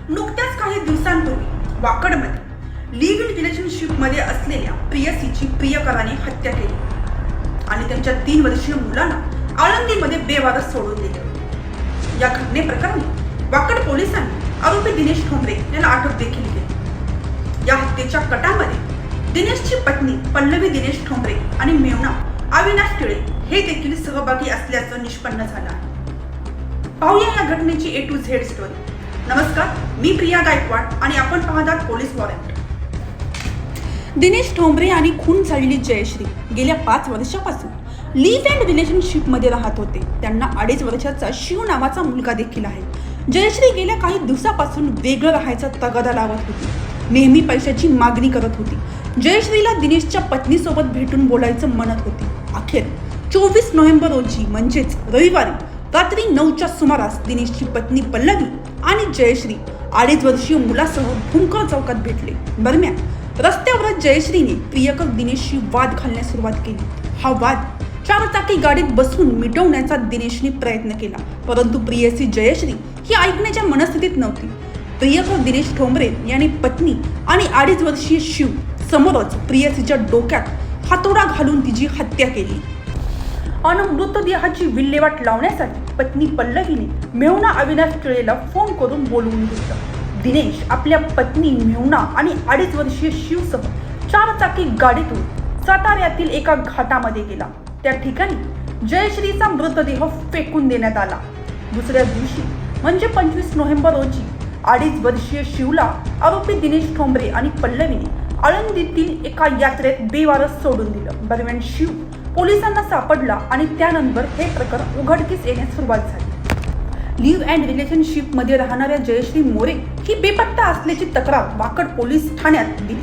नुकत्याच काही दिवसांपूर्वी वाकडमध्ये लिव्ह इन रिलेशनशिप मध्ये असलेल्या प्रियसीची प्रियकराने हत्या केली आणि त्यांच्या 3 वर्षीय मुलांना आळंदीमध्ये बेवारस सोडून दिले। या घटनेप्रकरणी वाकड पोलिसांनी आरोपी दिनेश ठोंबरे यांना अटक देखील केली। या हत्येच्या कटामध्ये दिनेशची पत्नी पल्लवी दिनेश ठोंबरे आणि मेवणा अविनाश टिळे हे देखील सहभागी असल्याचं निष्पन्न झालं आहे। पाहूया या घटनेची A to Z स्टोरी। नमस्कार, मी प्रिया गायकवाड आणि आपण पाहतात पोलीस वॉरंट। दिनेश ठोंबरे आणि खून झालेली जयश्री गेल्या 5 वर्षापासून लिव्ह इन रिलेशनशिप मध्ये राहत होते। त्यांना 2.5 वर्षाचा शिव नावाचा मुलगा देखील आहे। जयश्री गेल्या काही दिवसापासून वेगळं राहायचा तगादा लावत होती, नेहमी पैशाची मागणी करत होती। जयश्रीला दिनेशच्या पत्नीसोबत भेटून बोलायचं म्हणत होती। अखेर 24 नोव्हेंबर रोजी म्हणजेच रविवारी रात्री 9च्या सुमारास दिनेशची पत्नी पल्लवी आणि जयश्री 2.5 वर्षीय मुलासह भूमकर चौकात भेटले। दरम्यान रस्त्यावर जयश्रीने प्रियकर दिनेशशी वाद घालण्यास सुरुवात केली। हा वाद 4 चाकी गाडीत बसवून मिटवण्याचा दिनेशने प्रयत्न केला, परंतु प्रियसी जयश्री ही ऐकण्याच्या मनस्थितीत नव्हती। प्रियकर दिनेश ठोंबरे यांनी पत्नी आणि 2.5 वर्षीय शिव समोरच प्रियसीच्या डोक्यात हातोडा घालून तिची हत्या केली। अन मृतदेहाची विल्हेवाट लावण्यासाठी पत्नी पल्लवीने मेवणा अविनाश टिळेला फोन करून बोलवून घेतलं। दिनेश आपल्या पत्नी मेवणा आणि 2.5 वर्षीय शिवसह 4 चाकी गाडीतून साताऱ्यातील एका घाटामध्ये गेला। त्या ठिकाणी जयश्रीचा मृतदेह फेकून देण्यात आला। दुसऱ्या दिवशी म्हणजे 25 नोव्हेंबर रोजी 2.5 वर्षीय शिवला आरोपी दिनेश ठोंबरे आणि पल्लवीने आळंदीतील एका यात्रेत बेवारस सोडून दिलं। दरम्यान शिव पोलिसांना सापडला आणि त्यानंतर हे प्रकरण उघडकीस येण्यास सुरुवात झाली। लिव्ह अँड रिलेशनशिप मध्ये राहणाऱ्या जयश्री मोरे ही बेपत्ता असल्याची तक्रार वाकड पोलीस ठाण्यात दिली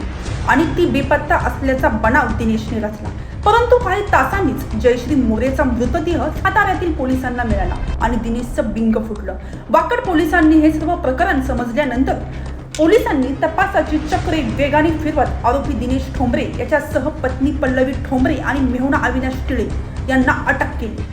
आणि ती बेपत्ता असल्याचा बनाव दिनेशने रचला। परंतु काही तासांनीच जयश्री मोरेचा मृतदेह साताऱ्यातील पोलिसांना मिळाला आणि दिनेशचं बिंग फुटलं। वाकड पोलिसांनी हे सर्व प्रकरण समजल्यानंतर पोलिसांनी तपासाची चक्रे वेगाने फिरवत आरोपी दिनेश ठोंबरे याच्यासह पत्नी पल्लवी ठोंबरे आणि मेहुणा अविनाश टिळे यांना अटक केली।